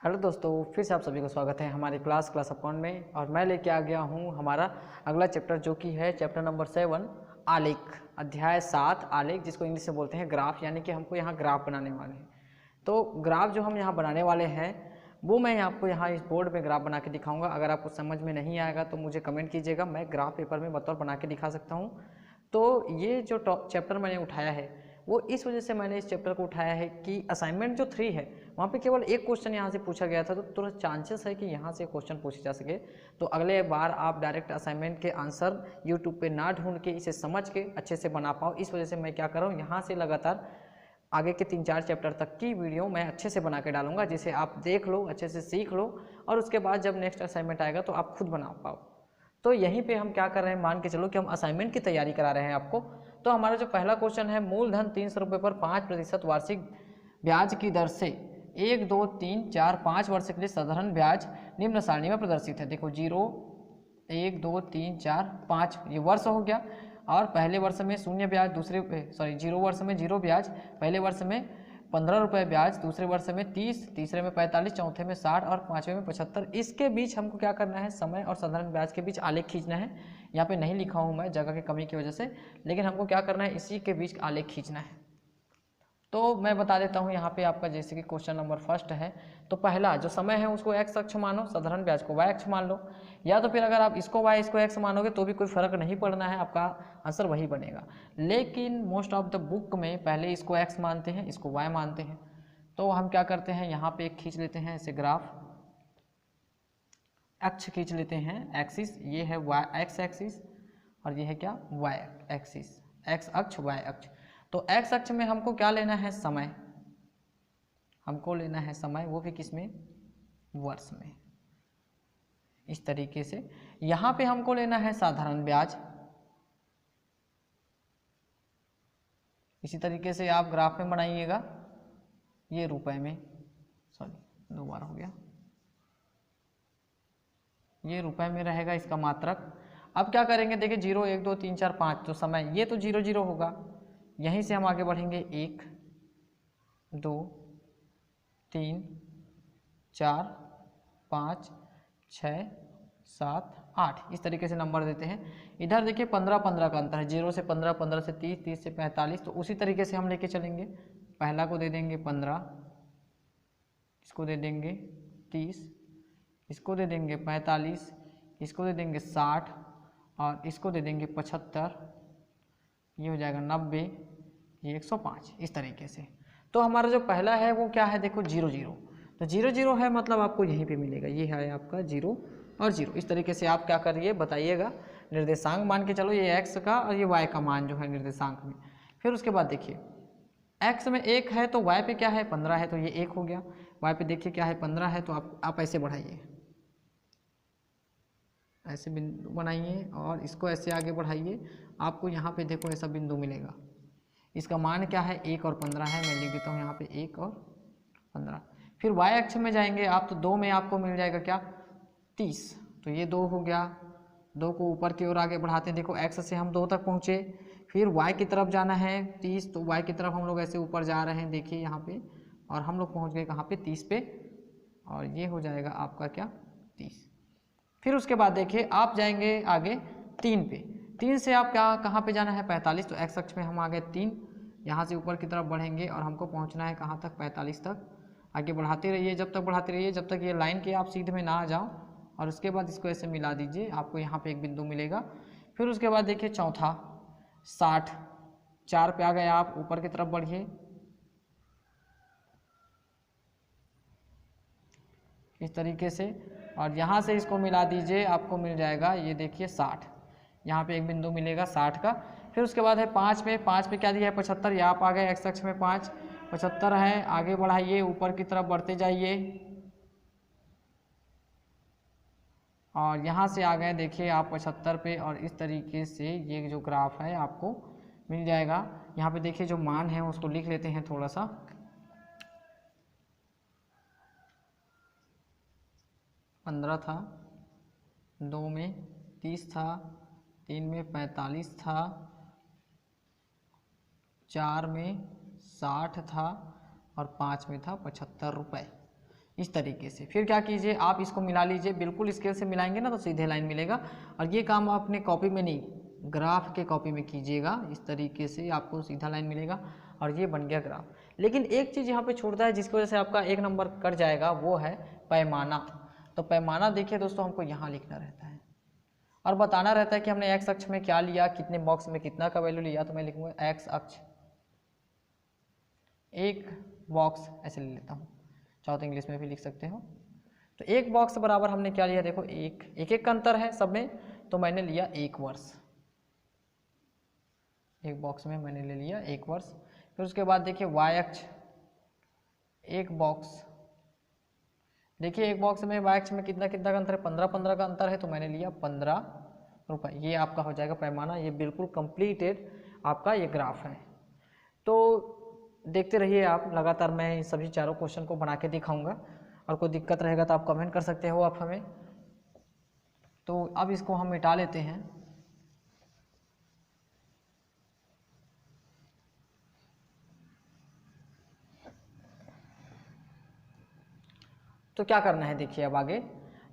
Hello दोस्तों, फिर से आप सभी का स्वागत है हमारी क्लास अकाउंट में। और मैं लेके आ गया हूँ हमारा अगला चैप्टर, जो कि है चैप्टर नंबर 7 आलेख, अध्याय 7 आलेख, जिसको इंग्लिश में बोलते हैं ग्राफ। यानी कि हमको यहाँ ग्राफ बनाने वाले हैं। तो ग्राफ जो हम यहाँ बनाने वाले हैं वो मैं आपको यहाँ इस बोर्ड में ग्राफ बना के दिखाऊंगा। अगर आपको समझ में नहीं आएगा तो मुझे कमेंट कीजिएगा, मैं ग्राफ पेपर में बतौर बना के दिखा सकता हूँ। तो ये जो चैप्टर मैंने उठाया है वो इस वजह से मैंने इस चैप्टर को उठाया है कि असाइनमेंट जो 3 है वहाँ पे केवल एक क्वेश्चन यहाँ से पूछा गया था, तो थोड़ा चांसेस है कि यहाँ से क्वेश्चन पूछे जा सके। तो अगले बार आप डायरेक्ट असाइनमेंट के आंसर यूट्यूब पे ना ढूंढ के इसे समझ के अच्छे से बना पाओ। इस वजह से मैं क्या कर रहा हूँ, यहाँ से लगातार आगे के 3-4 चैप्टर तक की वीडियो मैं अच्छे से बना के डालूंगा, जिसे आप देख लो, अच्छे से सीख लो, और उसके बाद जब नेक्स्ट असाइनमेंट आएगा तो आप खुद बना पाओ। तो यहीं पे हम क्या कर रहे हैं, मान के चलो कि हम असाइनमेंट की तैयारी करा रहे हैं आपको। तो हमारा जो पहला क्वेश्चन है, मूलधन 300 रुपये पर 5% वार्षिक ब्याज की दर से 1, 2, 3, 4, 5 वर्ष के लिए साधारण ब्याज निम्न सारणी में प्रदर्शित है। देखो 0, 1, 2, 3, 4, 5 ये वर्ष हो गया, और पहले वर्ष में 0 ब्याज, 0 वर्ष में 0 ब्याज, पहले वर्ष में 15 रुपये ब्याज, दूसरे वर्ष में 30, तीसरे में 45, चौथे में 60 और पाँचवें में 75। इसके बीच हमको क्या करना है, समय और साधारण ब्याज के बीच आलेख खींचना है। यहाँ पे नहीं लिखा हूँ मैं जगह की कमी की वजह से, लेकिन हमको क्या करना है, इसी के बीच आलेख खींचना है। तो मैं बता देता हूँ यहाँ पे आपका, जैसे कि क्वेश्चन नंबर फर्स्ट है, तो पहला जो समय है उसको x अक्ष मानो, साधारण ब्याज को y अक्ष मान लो, या तो फिर अगर आप इसको y इसको x मानोगे तो भी कोई फर्क नहीं पड़ना है, आपका आंसर वही बनेगा। लेकिन मोस्ट ऑफ द बुक में पहले इसको x मानते हैं, इसको y मानते हैं। तो हम क्या करते हैं, यहाँ पे एक खींच लेते हैं ऐसे ग्राफ, अक्ष खींच लेते हैं, एक्सिस, ये है y x एक्सिस और ये है क्या, y एक्सिस, x अक्ष y अक्ष। तो x अक्ष में हमको क्या लेना है, समय, हमको लेना है समय, वो भी किस में, वर्ष में। इस तरीके से यहाँ पे हमको लेना है साधारण ब्याज। इसी तरीके से आप ग्राफ में बनाइएगा, ये रुपए में, सॉरी 2 बार हो गया, ये रुपए में रहेगा इसका मात्रक। अब क्या करेंगे, देखिए 0, 1, 2, 3, 4, 5, तो समय ये तो 0, 0 होगा, यहीं से हम आगे बढ़ेंगे 1, 2, 3, 4, 5, 6, 7, 8, इस तरीके से नंबर देते हैं। इधर देखिए 15, 15 का अंतर है, 0 से 15, 15 से 30, 30 से 45, तो उसी तरीके से हम लेके चलेंगे। पहला को दे देंगे 15, इसको दे देंगे 30, इसको दे देंगे 45, इसको दे देंगे 60 और इसको दे देंगे 75, ये हो जाएगा 90, ये 105, इस तरीके से। तो हमारा जो पहला है वो क्या है, देखो 0, 0, तो 0, 0 है, मतलब आपको यहीं पे मिलेगा, ये है आपका 0 और 0। इस तरीके से आप क्या करिए, बताइएगा, निर्देशांक मान के चलो, ये x का और ये y का मान जो है निर्देशांक में। फिर उसके बाद देखिए x में 1 है तो y पे क्या है, 15 है, तो ये 1 हो गया। y पे देखिए क्या है, 15 है, तो आप ऐसे बढ़ाइए, ऐसे बिंदु बनाइए और इसको ऐसे आगे बढ़ाइए, आपको यहाँ पे देखो ऐसा बिंदु मिलेगा। इसका मान क्या है, 1 और 15 है, मैं लिख देता हूँ यहाँ पे 1 और 15। फिर y अक्ष में जाएंगे आप, तो 2 में आपको मिल जाएगा क्या, 30, तो ये 2 हो गया। 2 को ऊपर की ओर आगे बढ़ाते हैं, देखो x से हम 2 तक पहुँचे, फिर y की तरफ जाना है 30, तो y की तरफ हम लोग ऐसे ऊपर जा रहे हैं, देखिए यहाँ पे, और हम लोग पहुँच गए कहाँ पे, 30 पे, और ये हो जाएगा आपका क्या, 30। फिर उसके बाद देखिए आप जाएंगे आगे 3 पे, 3 से आप क्या कहाँ पे जाना है, 45, तो x अक्ष में हम आ गए 3, यहाँ से ऊपर की तरफ बढ़ेंगे और हमको पहुँचना है कहाँ तक, 45 तक। आगे बढ़ाते रहिए, जब तक बढ़ाते रहिए जब तक ये लाइन के आप सीधे में ना आ जाओ, और उसके बाद इसको ऐसे मिला दीजिए, आपको यहाँ पे एक बिंदु मिलेगा। फिर उसके बाद देखिए चौथा 60, 4 पे आ गए आप, ऊपर की तरफ बढ़िए, इस तरीके से, और यहाँ से इसको मिला दीजिए, आपको मिल जाएगा, ये देखिए 60, यहाँ पे एक बिंदु मिलेगा 60 का। फिर उसके बाद है 5 पे, 5 पे क्या दिया है, 75, या आप आ गए x अक्ष में 5, 75 है, आगे बढ़ाइए, ऊपर की तरफ बढ़ते जाइए, और यहाँ से आ गए देखिए आप 75 पे, और इस तरीके से ये जो ग्राफ है आपको मिल जाएगा। यहाँ पे देखिए जो मान है उसको लिख लेते हैं थोड़ा सा, 15 था, 2 में 30 था, 3 में 45 था, 4 में 60 था, और 5 में था 75 रुपये। इस तरीके से। फिर क्या कीजिए, आप इसको मिला लीजिए, बिल्कुल स्केल से मिलाएंगे ना तो सीधे लाइन मिलेगा। और ये काम आप अपने कॉपी में नहीं, ग्राफ के कॉपी में कीजिएगा, इस तरीके से आपको सीधा लाइन मिलेगा और ये बन गया ग्राफ। लेकिन एक चीज़ यहाँ पे छूटता है जिसकी वजह से आपका एक नंबर कट जाएगा, वो है पैमाना। तो पैमाना देखिए दोस्तों, हमको यहाँ लिखना रहता है और बताना रहता है कि हमने एक्स अक्ष में क्या लिया, कितने बॉक्स में कितना का वैल्यू लिया। तो मैं लिखूँगा एक्स अक्ष, एक बॉक्स ऐसे ले लेता हूँ, चाहो तो इंग्लिश में भी लिख सकते हो। तो एक बॉक्स बराबर हमने क्या लिया, देखो एक का अंतर है सब में, तो मैंने लिया 1 वर्ष। एक बॉक्स में मैंने ले लिया 1 वर्ष। फिर उसके बाद देखिए वाई अक्ष, एक बॉक्स, देखिए एक बॉक्स में वाई अक्ष में कितना कितना का अंतर है, 15 का अंतर है, तो मैंने लिया 15 रुपये। ये आपका हो जाएगा पैमाना। ये बिल्कुल कंप्लीटेड आपका ये ग्राफ है। तो देखते रहिए आप लगातार, मैं इन सभी चारों क्वेश्चन को बना के दिखाऊंगा और कोई दिक्कत रहेगा तो आप कमेंट कर सकते हो आप हमें। तो अब इसको हम मिटा लेते हैं। तो क्या करना है देखिए अब आगे,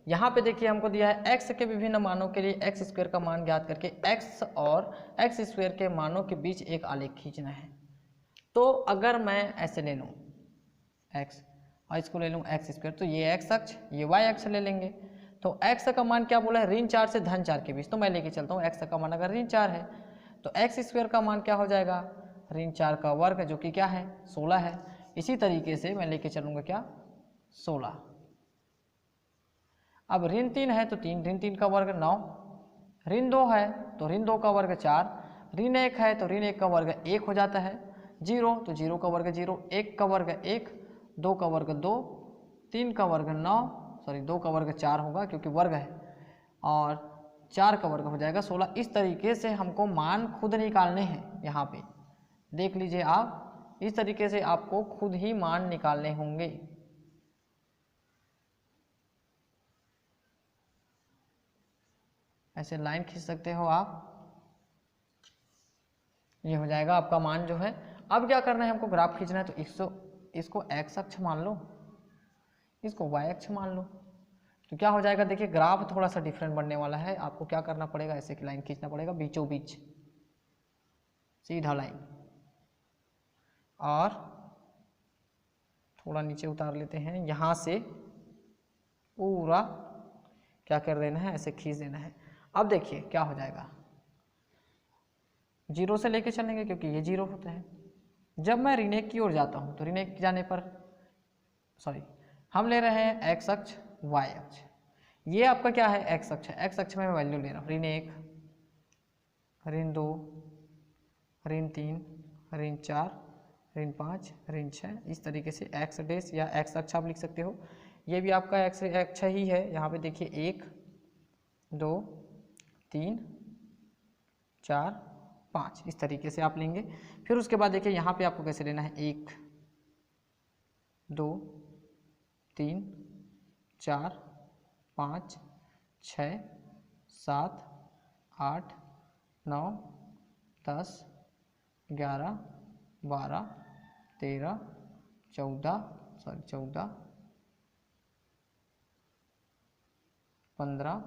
यहाँ पे देखिए हमको दिया है x के विभिन्न मानों के लिए एक्स स्क्वायर का मान ज्ञात करके x और एक्स स्क्वायर के मानों के बीच एक आलेख खींचना है। तो अगर मैं ऐसे ले लूँ x और इसको ले लूँ एक्स स्क्वायर, तो ये x अक्ष, ये y अक्ष ले लेंगे। तो x का मान क्या बोला है, ऋण 4 से धन 4 के बीच। तो मैं लेके चलता हूँ x का मान अगर ऋण 4 है तो एक्स स्क्वायर का मान क्या हो जाएगा, ऋण 4 का वर्ग, जो कि क्या है 16 है। इसी तरीके से मैं लेके चलूँगा क्या 16। अब ऋण 3 है तो 3, ऋण 3 का वर्ग 9, ऋण 2 है तो ऋण 2 का वर्ग 4, ऋण 1 है तो ऋण 1 का वर्ग 1 हो जाता है, 0 तो 0 का वर्ग 0, 1 का वर्ग 1, 2 का वर्ग 2, 3 का वर्ग 9, सॉरी 2 का वर्ग 4 होगा क्योंकि वर्ग है, और 4 का वर्ग हो जाएगा 16। इस तरीके से हमको मान खुद निकालने हैं। यहाँ पे देख लीजिए आप, इस तरीके से आपको खुद ही मान निकालने होंगे। ऐसे लाइन खींच सकते हो आप, ये हो जाएगा आपका मान जो है। अब क्या करना है, हमको ग्राफ खींचना है, तो इसको x अक्ष मान लो, इसको y अक्ष मान लो। तो क्या हो जाएगा, देखिए ग्राफ थोड़ा सा डिफरेंट बनने वाला है। आपको क्या करना पड़ेगा, ऐसे की लाइन खींचना पड़ेगा बीचों बीच, सीधा लाइन, और थोड़ा नीचे उतार लेते हैं। यहाँ से पूरा क्या कर देना है, ऐसे खींच देना है। अब देखिए क्या हो जाएगा, 0 से लेके चलेंगे क्योंकि ये 0 होता है। जब मैं ऋण 1 की ओर जाता हूँ तो ऋण 1 जाने पर, सॉरी हम ले रहे हैं x अक्ष y अक्ष, ये आपका क्या है x अक्ष है। x अक्ष में मैं वैल्यू ले रहा हूँ, ऋण 1, ऋण 2, ऋण 3, ऋण 4, ऋण 5, ऋण 6, इस तरीके से x डैश या x अक्ष आप लिख सकते हो। ये भी आपका x अक्ष ही है। यहाँ पे देखिए 1, 2, 3, 4, 5, इस तरीके से आप लेंगे। फिर उसके बाद देखिए यहाँ पे आपको कैसे लेना है, 1, 2, 3, 4, 5, 6, 7, 8, 9, 10, 11, 12, 13, 14, 15,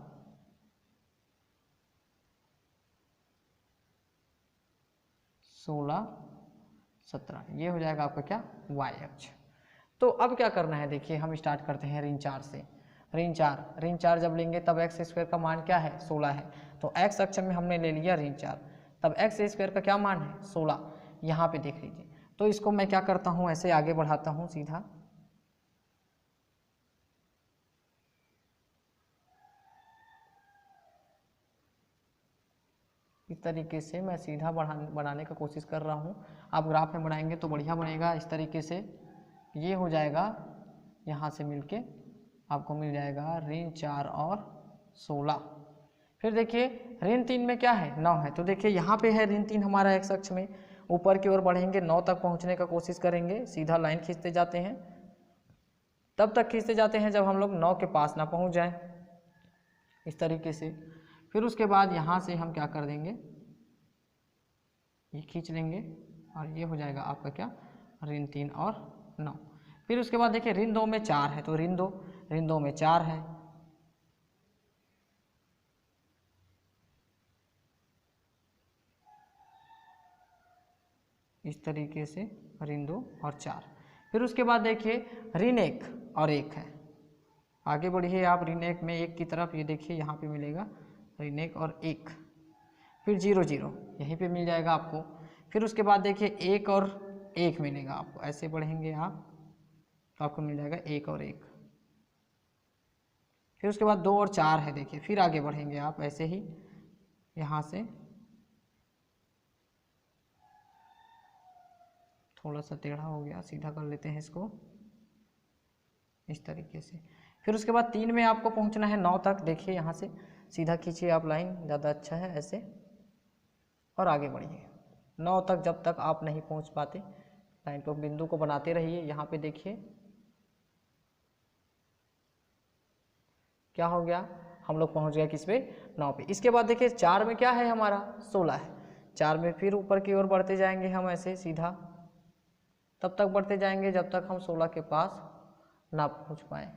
16, 17, ये हो जाएगा आपका क्या y अक्ष। तो अब क्या करना है, देखिए हम स्टार्ट करते हैं ऋण 4 से। ऋण 4 जब लेंगे तब एक्स स्क्वायर का मान क्या है 16 है, तो x अक्ष में हमने ले लिया ऋण 4, तब एक्स स्क्वायर का क्या मान है 16। यहाँ पे देख लीजिए, तो इसको मैं क्या करता हूँ, ऐसे आगे बढ़ाता हूँ सीधा, इस तरीके से मैं सीधा बनाने का कोशिश कर रहा हूँ। आप ग्राफ में बनाएंगे तो बढ़िया बनेगा। इस तरीके से ये हो जाएगा, यहाँ से मिलके आपको मिल जाएगा ऋण 4 और 16। फिर देखिए ऋण 3 में क्या है 9 है, तो देखिए यहाँ पे है ऋण 3 हमारा x अक्ष में, ऊपर की ओर बढ़ेंगे 9 तक पहुँचने का कोशिश करेंगे, सीधा लाइन खींचते जाते हैं, तब तक खींचते जाते हैं जब हम लोग 9 के पास ना पहुँच जाएं, इस तरीके से। फिर उसके बाद यहाँ से हम क्या कर देंगे, ये खींच लेंगे और ये हो जाएगा आपका क्या ऋण 3 और 9। फिर उसके बाद देखिए ऋण 2 में 4 है, तो ऋण 2 में 4 है। इस तरीके से ऋण 2 और 4। फिर उसके बाद देखिए ऋण 1 और 1 है। आगे बढ़िए आप ऋण 1 में 1 की तरफ, ये देखिए यहाँ पे मिलेगा ऋण 1 और 1। फिर 0 0 यहीं पे मिल जाएगा आपको। फिर उसके बाद देखिए 1 और 1 मिलेगा आपको, ऐसे बढ़ेंगे आप तो आपको मिल जाएगा 1 और 1। फिर उसके बाद 2 और 4 है देखिए। फिर आगे बढ़ेंगे आप ऐसे ही, यहाँ से थोड़ा सा टेढ़ा हो गया, सीधा कर लेते हैं इसको इस तरीके से। फिर उसके बाद 3 में आपको पहुंचना है 9 तक। देखिए यहाँ से सीधा खींचिए आप लाइन, ज़्यादा अच्छा है ऐसे, और आगे बढ़िए 9 तक। जब तक आप नहीं पहुंच पाते लाइन को, बिंदु को बनाते रहिए। यहाँ पे देखिए क्या हो गया, हम लोग पहुंच गए किस पे, 9 पे। इसके बाद देखिए 4 में क्या है हमारा, 16 है। 4 में फिर ऊपर की ओर बढ़ते जाएंगे हम ऐसे सीधा, तब तक बढ़ते जाएंगे जब तक हम 16 के पास ना पहुंच पाए।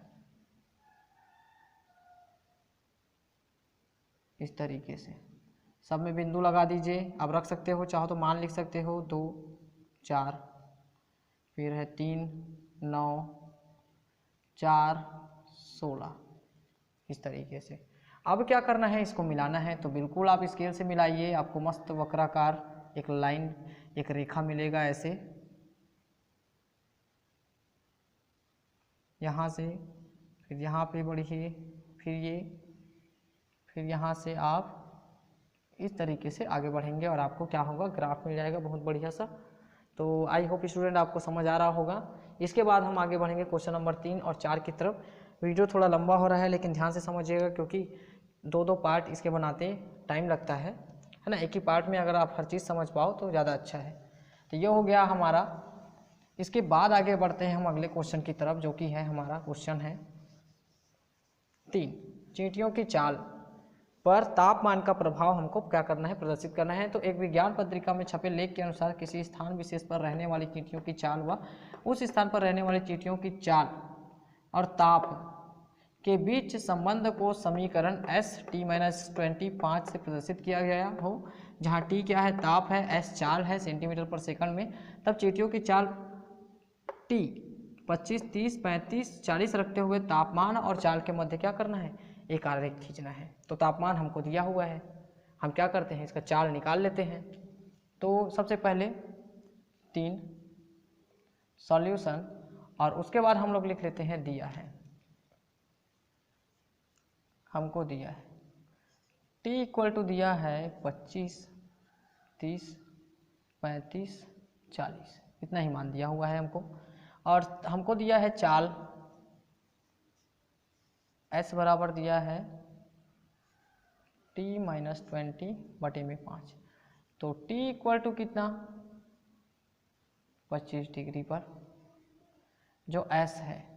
इस तरीके से सब में बिंदु लगा दीजिए। आप रख सकते हो, चाहो तो मान लिख सकते हो, 2 4, फिर है 3 9 4 16, इस तरीके से। अब क्या करना है, इसको मिलाना है। तो बिल्कुल आप स्केल से मिलाइए, आपको मस्त वक्राकार एक लाइन, एक रेखा मिलेगा ऐसे, यहाँ से फिर यहाँ पे बढ़िए, फिर ये, फिर यहाँ से आप इस तरीके से आगे बढ़ेंगे और आपको क्या होगा, ग्राफ मिल जाएगा बहुत बढ़िया सा। तो आई होप स्टूडेंट आपको समझ आ रहा होगा। इसके बाद हम आगे बढ़ेंगे क्वेश्चन नंबर 3 और 4 की तरफ। वीडियो थोड़ा लंबा हो रहा है लेकिन ध्यान से समझिएगा, क्योंकि 2 पार्ट इसके बनाते टाइम लगता है ना। एक ही पार्ट में अगर आप हर चीज़ समझ पाओ तो ज़्यादा अच्छा है। तो ये हो गया हमारा। इसके बाद आगे बढ़ते हैं हम अगले क्वेश्चन की तरफ, जो कि है हमारा क्वेश्चन है 3। चींटियों की चाल पर तापमान का प्रभाव हमको क्या करना है, प्रदर्शित करना है। तो एक विज्ञान पत्रिका में छपे लेख के अनुसार किसी स्थान विशेष पर रहने वाली चींटियों की चाल व उस स्थान पर रहने वाली चींटियों की चाल और ताप के बीच संबंध को समीकरण S(t-20) से प्रदर्शित किया गया हो, जहाँ T क्या है, ताप है, S चाल है सेंटीमीटर पर सेकंड में। तब चींटियों की चाल T 25, 30, 35, 40 रखते हुए तापमान और चाल के मध्य क्या करना है, एक आरेख खींचना है। तो तापमान हमको दिया हुआ है, हम क्या करते हैं, इसका चाल निकाल लेते हैं। तो सबसे पहले 3 सॉल्यूशन, और उसके बाद हम लोग लिख लेते हैं दिया है, हमको दिया है T इक्वल टू दिया है 25, 30, 35, 40, इतना ही मान दिया हुआ है हमको। और हमको दिया है चाल S बराबर दिया है T-20/5। तो T इक्वल टू कितना, 25 डिग्री पर जो S है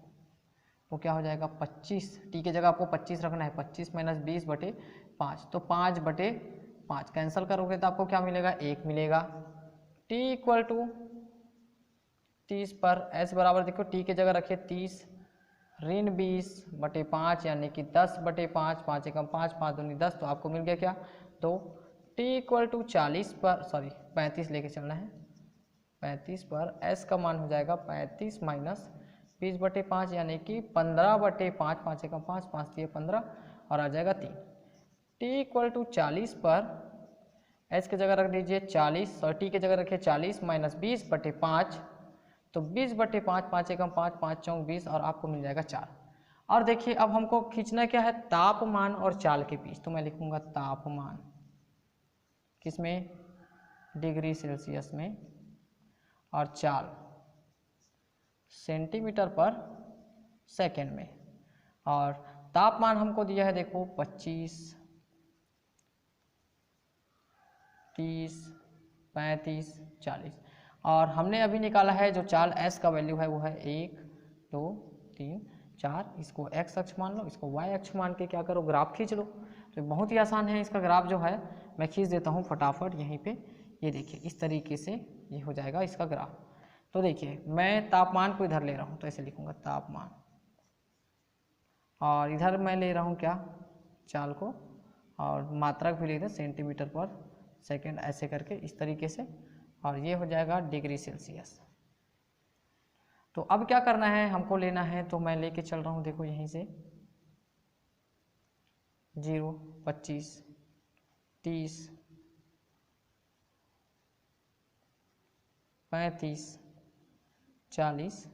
वो क्या हो जाएगा 25। T की जगह आपको 25 रखना है, 25 - 20/5, तो 5/5 कैंसिल करोगे तो आपको क्या मिलेगा, 1 मिलेगा। T इक्वल टू 30 पर S बराबर देखो T की जगह रखिए 30 ऋण 20/5 यानी कि 10/5, 5 एकम 5, 5 दूनी 10, तो आपको मिल गया क्या, 2। T इक्वल टू 40 पर, सॉरी 35 लेके चलना है, 35 पर S का मान हो जाएगा 35 - 20/5 यानी कि 15/5, 5 एकम 5, 5 दिए 15 और आ जाएगा 3। T इक्वल टू 40 पर S की जगह रख दीजिए 40 और T की जगह रखिए 40 - 20/5, तो 20/5, 5 एकम 5, 5 चौक 20 और आपको मिल जाएगा 4। और देखिए अब हमको खींचना क्या है, तापमान और चाल के बीच। तो मैं लिखूंगा तापमान किसमें, डिग्री सेल्सियस में, और चाल सेंटीमीटर पर सेकेंड में। और तापमान हमको दिया है देखो 25, 30, 35, 40, और हमने अभी निकाला है जो चाल S का वैल्यू है वो है 1, 2, 3, 4। इसको x अक्ष मान लो, इसको y अक्ष मान के क्या करो, ग्राफ खींच लो। तो बहुत ही आसान है, इसका ग्राफ जो है मैं खींच देता हूँ फटाफट यहीं पे। ये देखिए इस तरीके से ये हो जाएगा इसका ग्राफ। तो देखिए मैं तापमान को इधर ले रहा हूँ तो ऐसे लिखूँगा तापमान, और इधर मैं ले रहा हूँ क्या, चाल को, और मात्रक भी लिख दें सेंटीमीटर पर सेकेंड, ऐसे करके इस तरीके से, और ये हो जाएगा डिग्री सेल्सियस। तो अब क्या करना है हमको लेना है, तो मैं लेके चल रहा हूँ, देखो यहीं से 0, 25, 30, 35, 40,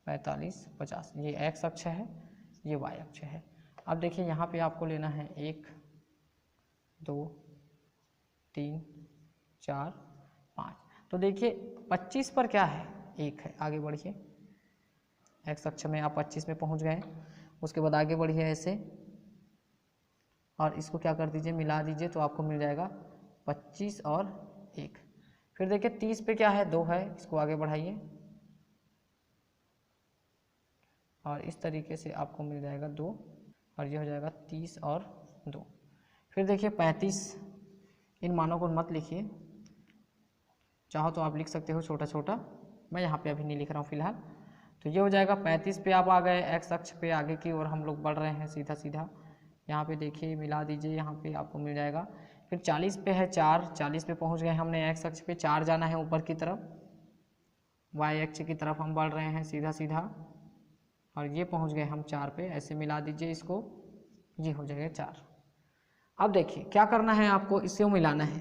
45, 50, ये एक्स अक्ष है, ये वाई अक्ष है। अब देखिए यहाँ पे आपको लेना है 1, 2, 3, 4, 5। तो देखिए 25 पर क्या है, 1 है, आगे बढ़िए, एक्स अक्ष में आप 25 में पहुँच गए। उसके बाद आगे बढ़िए ऐसे, और इसको क्या कर दीजिए, मिला दीजिए, तो आपको मिल जाएगा 25 और 1। फिर देखिए 30 पे क्या है, 2 है, इसको आगे बढ़ाइए, और इस तरीके से आपको मिल जाएगा 2, और ये हो जाएगा 30 और 2। फिर देखिए 35, इन मानों को मत लिखिए, चाहो तो आप लिख सकते हो छोटा छोटा, मैं यहाँ पे अभी नहीं लिख रहा हूँ फिलहाल। तो ये हो जाएगा 35 पे आप आ गए, एक्स अक्ष पे आगे की ओर हम लोग बढ़ रहे हैं सीधा सीधा। यहाँ पे देखिए मिला दीजिए, यहाँ पे आपको मिल जाएगा। फिर 40 पे है 4, 40 पे पहुँच गए हमने, एक्स अक्ष पे 4 जाना है ऊपर की तरफ, वाई अक्ष की तरफ हम बढ़ रहे हैं सीधा सीधा, और ये पहुँच गए हम 4 पे, ऐसे मिला दीजिए इसको, ये हो जाएगा 4। अब देखिए क्या करना है आपको, इससे मिलाना है,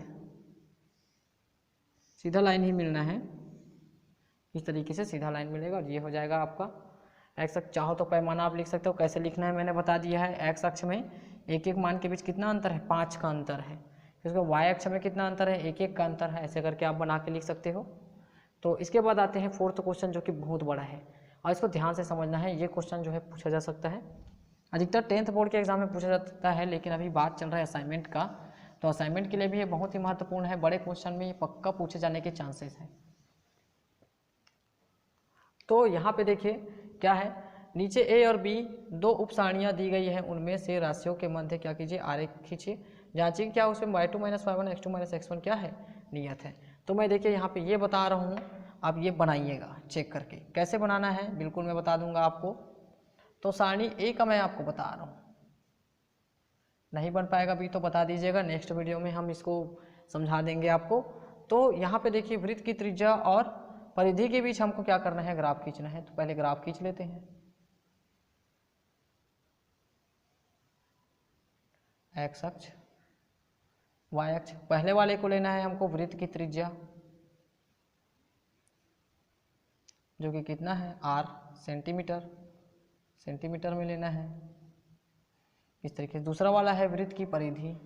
सीधा लाइन ही मिलना है, इस तरीके से सीधा लाइन मिलेगा, और ये हो जाएगा आपका एक्स अक्ष। चाहो तो पैमाना आप लिख सकते हो, कैसे लिखना है मैंने बता दिया है। एक्स अक्ष में एक एक मान के बीच कितना अंतर है, 5 का अंतर है। इसको वाई अक्ष में कितना अंतर है, 1 का अंतर है, ऐसे करके आप बना के लिख सकते हो। तो इसके बाद आते हैं 4th क्वेश्चन, जो कि बहुत बड़ा है, और इसको ध्यान से समझना है। ये क्वेश्चन जो है पूछा जा सकता है, अधिकतर 10th बोर्ड के एग्जाम में पूछा जाता है, लेकिन अभी बात चल रहा है असाइनमेंट का, तो असाइनमेंट के लिए भी ये बहुत ही महत्वपूर्ण है। बड़े क्वेश्चन में ये पक्का पूछे जाने के चांसेस हैं। तो यहाँ पे देखिए क्या है, नीचे ए और बी 2 उप सारणियाँ दी गई हैं, उनमें से राशियों के मध्य क्या कीजिए, आरेख खींचिए, जांचिए क्या उसमें y2 - y1 x2 - x1 क्या है, नियत है। तो मैं देखिए यहाँ पे ये बता रहा हूँ, आप ये बनाइएगा चेक करके, कैसे बनाना है बिल्कुल मैं बता दूंगा आपको। तो सारणी ए का मैं आपको बता रहा हूँ, नहीं बन पाएगा भी तो बता दीजिएगा, नेक्स्ट वीडियो में हम इसको समझा देंगे आपको। तो यहाँ पे देखिए वृत्त की त्रिज्या और परिधि के बीच हमको क्या करना है, ग्राफ खींचना है। तो पहले ग्राफ खींच लेते हैं। एक्स अक्ष, वाई अक्ष, पहले वाले को लेना है हमको वृत्त की त्रिज्या, जो कि कितना है r, सेंटीमीटर, सेंटीमीटर में लेना है इस तरीके से। दूसरा वाला है वृत्त की परिधि,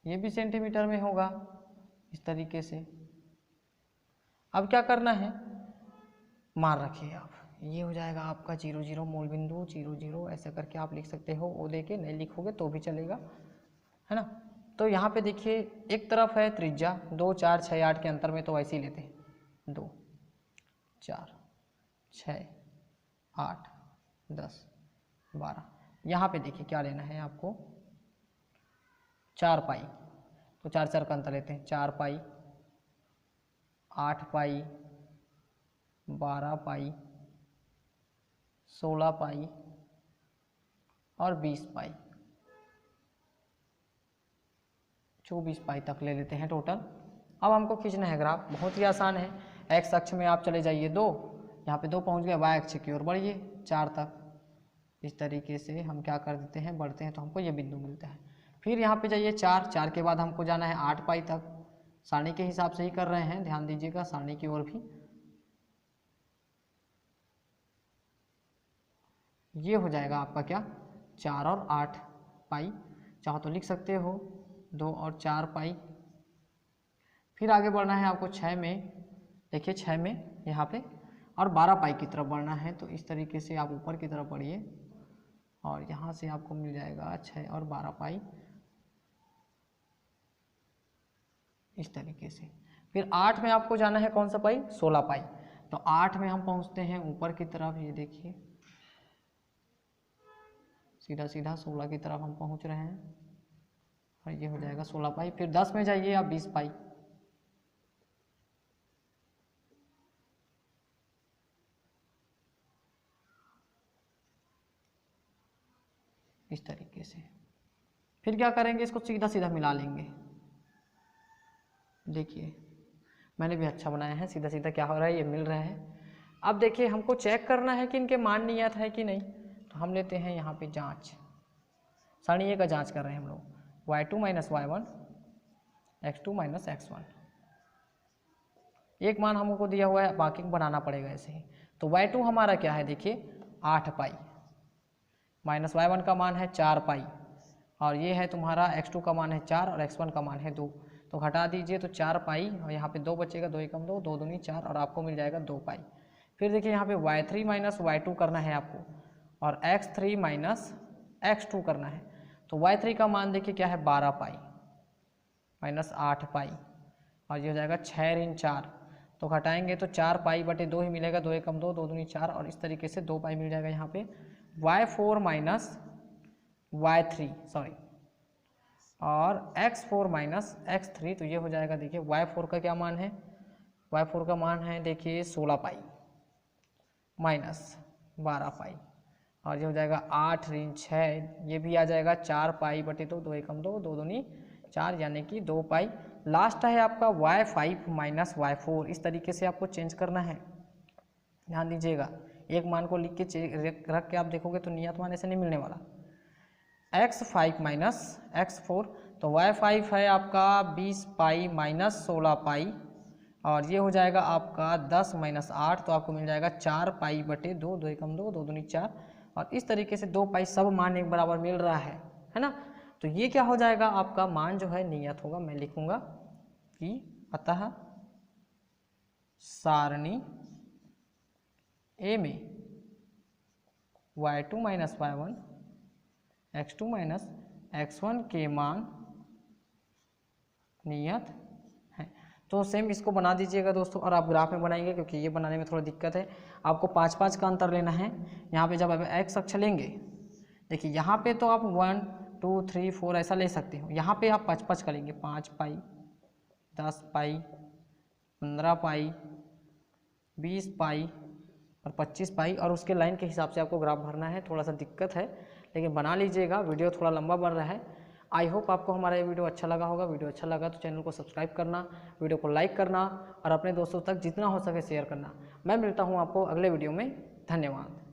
ये भी सेंटीमीटर में होगा इस तरीके से। अब क्या करना है, मान रखिए आप, ये हो जाएगा आपका 0 0 मूल बिंदु 0 0, ऐसा करके आप लिख सकते हो, ओ दे के नहीं लिखोगे तो भी चलेगा, है ना। तो यहाँ पे देखिए एक तरफ है त्रिज्या 2 4 6 8 के अंतर में, तो ऐसे ही लेते हैं 2 4 6 8 10 12। यहाँ पे देखिए क्या लेना है आपको, 4 पाई, तो 4 4 का अंतर लेते हैं, 4 पाई, 8 पाई, 12 पाई, 16 पाई और 20 पाई, 24 पाई तक ले लेते हैं टोटल। अब हमको खींचना है ग्राफ, बहुत ही आसान है। एक्स अक्ष में आप चले जाइए 2, यहाँ पे 2 पहुँच गए, वाई अक्ष की ओर बढ़िए 4 तक, इस तरीके से हम क्या कर देते हैं, बढ़ते हैं तो हमको ये बिंदु मिलता है। फिर यहाँ पे जाइए 4, 4 के बाद हमको जाना है 8 पाई तक, सारणी के हिसाब से ही कर रहे हैं, ध्यान दीजिएगा सारणी की ओर भी। ये हो जाएगा आपका क्या, 4 और 8 पाई, चाहो तो लिख सकते हो 2 और 4 पाई। फिर आगे बढ़ना है आपको 6 में, देखिए 6 में यहाँ पे, और 12 पाई की तरफ बढ़ना है। तो इस तरीके से आप ऊपर की तरफ बढ़िए, और यहाँ से आपको मिल जाएगा 6 और 12 पाई इस तरीके से। फिर 8 में आपको जाना है कौन सा पाई, 16 पाई। तो 8 में हम पहुँचते हैं ऊपर की तरफ, ये देखिए सीधा सीधा 16 की तरफ हम पहुँच रहे हैं, और ये हो जाएगा 16 पाई। फिर 10 में जाइए आप 20 पाई, इस तरीके से। फिर क्या करेंगे, इसको सीधा सीधा मिला लेंगे। देखिए मैंने भी अच्छा बनाया है, सीधा सीधा क्या हो रहा है, ये मिल रहा है। अब देखिए हमको चेक करना है कि इनके मान नियत है कि नहीं, तो हम लेते हैं यहाँ पे जांच, सारणीय का जांच कर रहे हैं हम लोग। y2 minus y1 x2 minus x1, एक मान हमको दिया हुआ है, बाकी को बनाना पड़ेगा ऐसे ही। तो y2 हमारा क्या है, देखिए 8 पाई, माइनस y1 का मान है 4 पाई, और ये है तुम्हारा x2 का मान है 4 और x1 का मान है 2, तो घटा दीजिए तो 4 पाई और यहाँ पे 2 बचेगा, 2 एकम 2, 2 दूनी 4 और आपको मिल जाएगा 2 पाई। फिर देखिए यहाँ पे y3 माइनस y2 करना है आपको, और x3 माइनस x2 करना है। तो y3 का मान देखिए क्या है 12 पाई माइनस 8 पाई, और ये हो जाएगा 6 ऋण 4, तो घटाएंगे तो 4 पाई बटे 2 ही मिलेगा, 2 एकम 2, 2 दूनी 4 और इस तरीके से 2 पाई मिल जाएगा यहाँ पे। y4 माइनस y3 सॉरी और x4 माइनस x3, तो ये हो जाएगा देखिए y4 का क्या मान है, y4 का मान है देखिए 16 पाई माइनस 12 पाई, और ये हो जाएगा 8 ऋण 6, ये भी आ जाएगा 4 पाई बटे 2, 2 एकम 2, 2 दूनी 4 यानी कि 2 पाई। लास्ट है आपका y5 माइनस y4, इस तरीके से आपको चेंज करना है, ध्यान दीजिएगा। एक मान को लिख के रख के आप देखोगे तो नियत मान ऐसे नहीं मिलने वाला। x5 माइनस x4, तो y5 है आपका 20 पाई माइनस 16 पाई, और ये हो जाएगा आपका 10 माइनस 8, तो आपको मिल जाएगा 4 पाई बटे 2, 2 एकम 2, 2 दूनी 4, और इस तरीके से 2 पाई सब मान एक बराबर मिल रहा है ना। तो ये क्या हो जाएगा, आपका मान जो है नियत होगा। मैं लिखूंगा कि अतः सारणी ए में y2 minus y1 x2 minus x1 के मान नियत है। तो सेम इसको बना दीजिएगा दोस्तों, और आप ग्राफ में बनाएंगे क्योंकि ये बनाने में थोड़ा दिक्कत है। आपको 5-5 का अंतर लेना है। यहाँ पे जब आप x अक्ष लेंगे, देखिए यहाँ पे तो आप 1 2 3 4 ऐसा ले सकते हो, यहाँ पे आप 5-5 का लेंगे, 5 पाई 10 पाई 15 पाई 20 पाई और 25 पाई, और उसके लाइन के हिसाब से आपको ग्राफ भरना है। थोड़ा सा दिक्कत है लेकिन बना लीजिएगा, वीडियो थोड़ा लंबा बन रहा है। आई होप आपको हमारा ये वीडियो अच्छा लगा होगा। वीडियो अच्छा लगा तो चैनल को सब्सक्राइब करना, वीडियो को लाइक करना और अपने दोस्तों तक जितना हो सके शेयर करना। मैं मिलता हूँ आपको अगले वीडियो में। धन्यवाद।